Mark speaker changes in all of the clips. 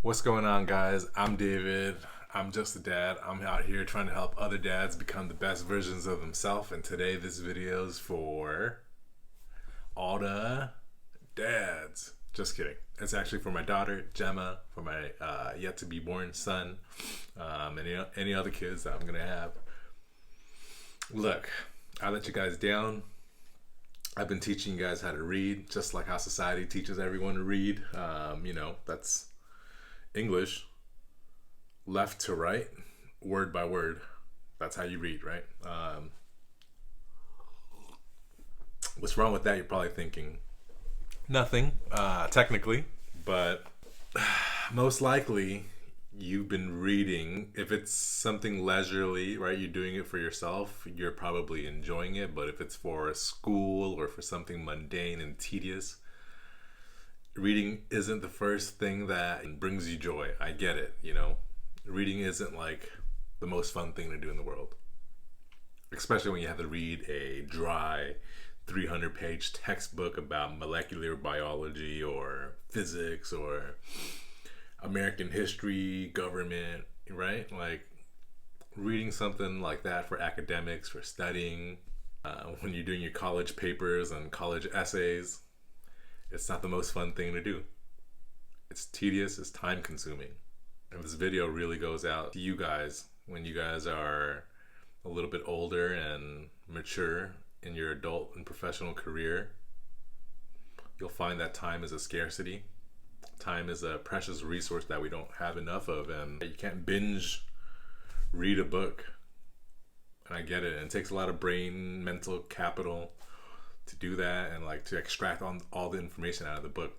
Speaker 1: What's going on, guys? I'm David. I'm just a dad. I'm out here trying to help other dads become the best versions of themselves. And today this video is for all the dads. Just kidding. It's actually for my daughter, Gemma, for my yet to be born son, and any other kids that I'm going to have. Look, I let you guys down. I've been teaching you guys how to read, just like how society teaches everyone to read. That's English, left to right, word by word. That's how you read, right? What's wrong with that? You're probably thinking. Nothing, technically, but most likely you've been reading. If it's something leisurely, right, you're doing it for yourself, you're probably enjoying it. But if it's for a school or for something mundane and tedious, reading isn't the first thing that brings you joy. I get it, Reading isn't like the most fun thing to do in the world. Especially when you have to read a dry 300-page textbook about molecular biology or physics or American history, government, right? Like reading something like that for academics, for studying, when you're doing your college papers and college essays, it's not the most fun thing to do. It's tedious, it's time consuming. And this video really goes out to you guys when you guys are a little bit older and mature in your adult and professional career. You'll find that time is a scarcity. Time is a precious resource that we don't have enough of, and you can't binge read a book. And I get it. And it takes a lot of mental capital to do that and like to extract all the information out of the book,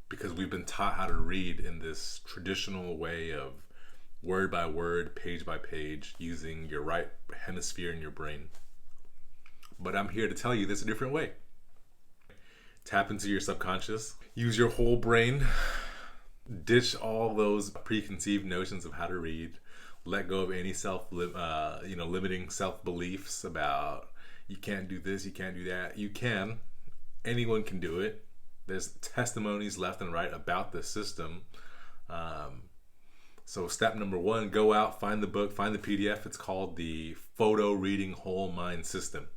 Speaker 1: because we've been taught how to read in this traditional way of word by word, page by page, using your right hemisphere in your brain. But I'm here to tell you there's a different way. Tap into your subconscious, use your whole brain, ditch all those preconceived notions of how to read, let go of any limiting self-beliefs about you can't do this, you can't do that. You can. Anyone can do it. There's testimonies left and right about this system. So step number one, go out, find the book, find the PDF. It's called the Photo Reading Whole Mind System.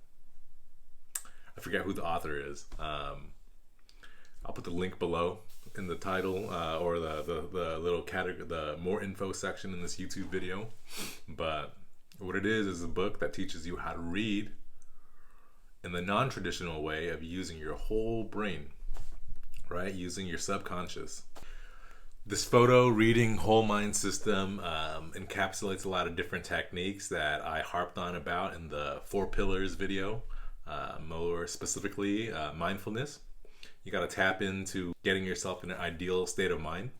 Speaker 1: I forget who the author is. I'll put the link below in the title or the little category, the more info section in this YouTube video. But what it is a book that teaches you how to read in the non-traditional way of using your whole brain, right? Using your subconscious. This photo reading whole mind system encapsulates a lot of different techniques that I harped on about in the 4 pillars video, more specifically mindfulness. You got to tap into getting yourself in an ideal state of mind.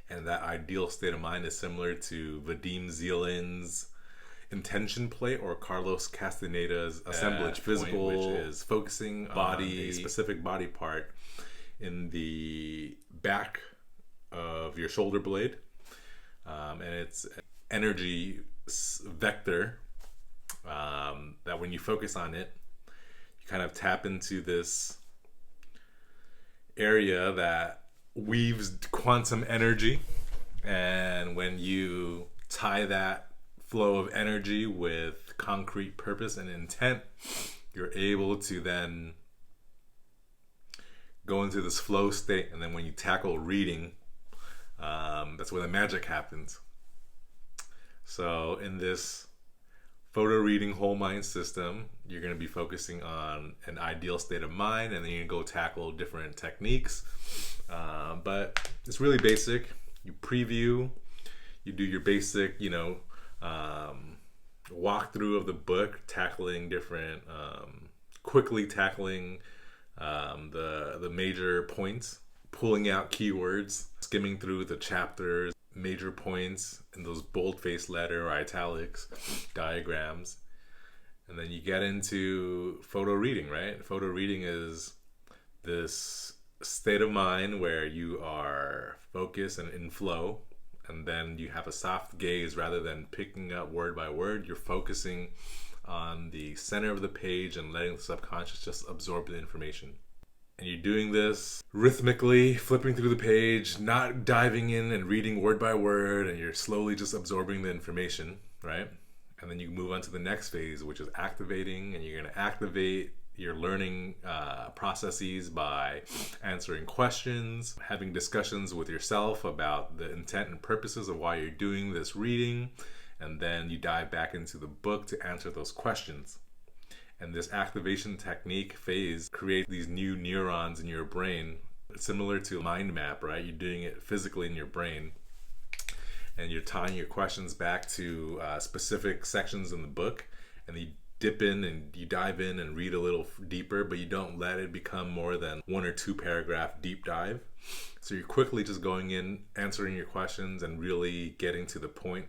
Speaker 1: And that ideal state of mind is similar to Vadim Zeland's intention plate or Carlos Castaneda's assemblage physical, which is focusing on a specific body part in the back of your shoulder blade, and it's an energy vector that when you focus on it, you kind of tap into this area that weaves quantum energy. And when you tie that flow of energy with concrete purpose and intent, you're able to then go into this flow state. And then when you tackle reading, that's where the magic happens. So in this photo reading whole mind system, you're going to be focusing on an ideal state of mind, and then you can go tackle different techniques. But it's really basic. You preview, you do your basic, walkthrough of the book, tackling different, quickly tackling the major points, pulling out keywords, skimming through the chapters, major points in those bold-faced letter or italics, diagrams. And then you get into photo reading, right? Photo reading is this state of mind where you are focused and in flow, and then you have a soft gaze. Rather than picking up word by word, you're focusing on the center of the page and letting the subconscious just absorb the information. and you're doing this rhythmically, flipping through the page, not diving in and reading word by word, and you're slowly just absorbing the information, right? And then you move on to the next phase, which is activating, and you're going to activate your learning processes by answering questions, having discussions with yourself about the intent and purposes of why you're doing this reading, and then you dive back into the book to answer those questions. And this activation technique phase creates these new neurons in your brain, similar to a mind map, right? You're doing it physically in your brain, and you're tying your questions back to specific sections in the book, and you dip in and you dive in and read a little deeper, but you don't let it become more than 1 or 2 paragraph deep dive. So you're quickly just going in, answering your questions, and really getting to the point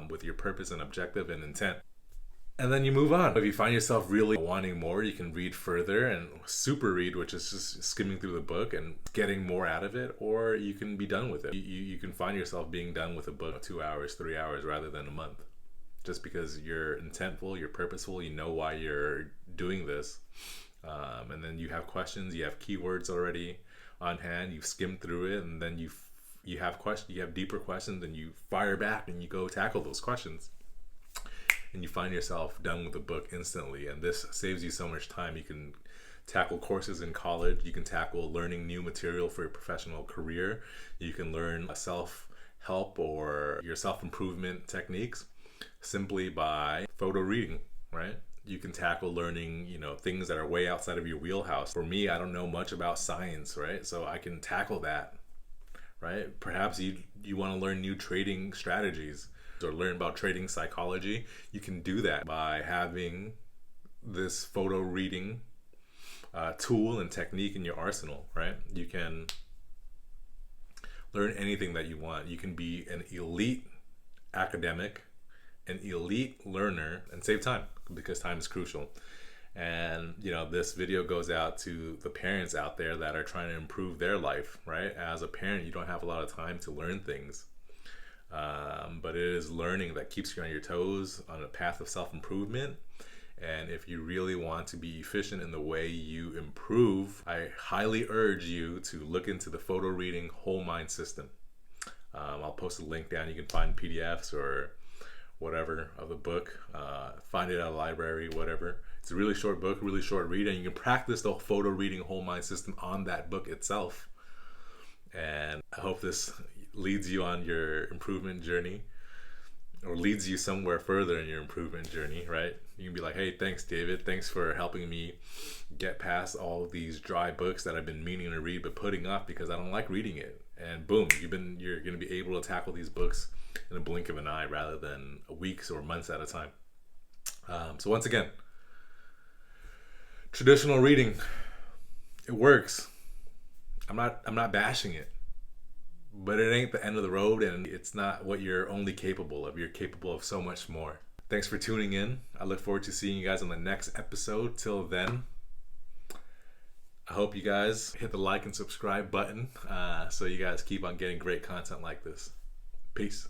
Speaker 1: with your purpose and objective and intent. And then you move on. If you find yourself really wanting more, you can read further and super read, which is just skimming through the book and getting more out of it, or you can be done with it. You can find yourself being done with a book 2 hours, 3 hours rather than a month. Just because you're intentful, you're purposeful, you know why you're doing this. And then you have questions, you have keywords already on hand, you've skimmed through it, and then you have questions, you have deeper questions, and you fire back and you go tackle those questions. And you find yourself done with the book instantly. And this saves you so much time. You can tackle courses in college. You can tackle learning new material for your professional career. You can learn self-help or your self-improvement techniques simply by photo reading, right? You can tackle learning, things that are way outside of your wheelhouse. For me, I don't know much about science, right? So I can tackle that, right? Perhaps you want to learn new trading strategies or learn about trading psychology. You can do that by having this photo reading tool and technique in your arsenal, right? You can learn anything that you want. You can be an elite academic, an elite learner, and save time, because time is crucial. And this video goes out to the parents out there that are trying to improve their life, right? As a parent, you don't have a lot of time to learn things. But it is learning that keeps you on your toes on a path of self-improvement. And if you really want to be efficient in the way you improve, I highly urge you to look into the photo reading whole mind system. I'll post a link down. You can find PDFs or whatever of the book. Find it at a library, whatever. It's a really short book, really short read, and you can practice the photo reading whole mind system on that book itself. And I hope this leads you on your improvement journey, or leads you somewhere further in your improvement journey, right? You can be like, hey, thanks, David. Thanks for helping me get past all these dry books that I've been meaning to read but putting off because I don't like reading it. And boom, you're going to be able to tackle these books in a blink of an eye rather than weeks or months at a time. So once again, traditional reading, it works. I'm not bashing it. But it ain't the end of the road, and it's not what you're only capable of. You're capable of so much more. Thanks for tuning in. I look forward to seeing you guys on the next episode. Till then, I hope you guys hit the like and subscribe button so you guys keep on getting great content like this. Peace.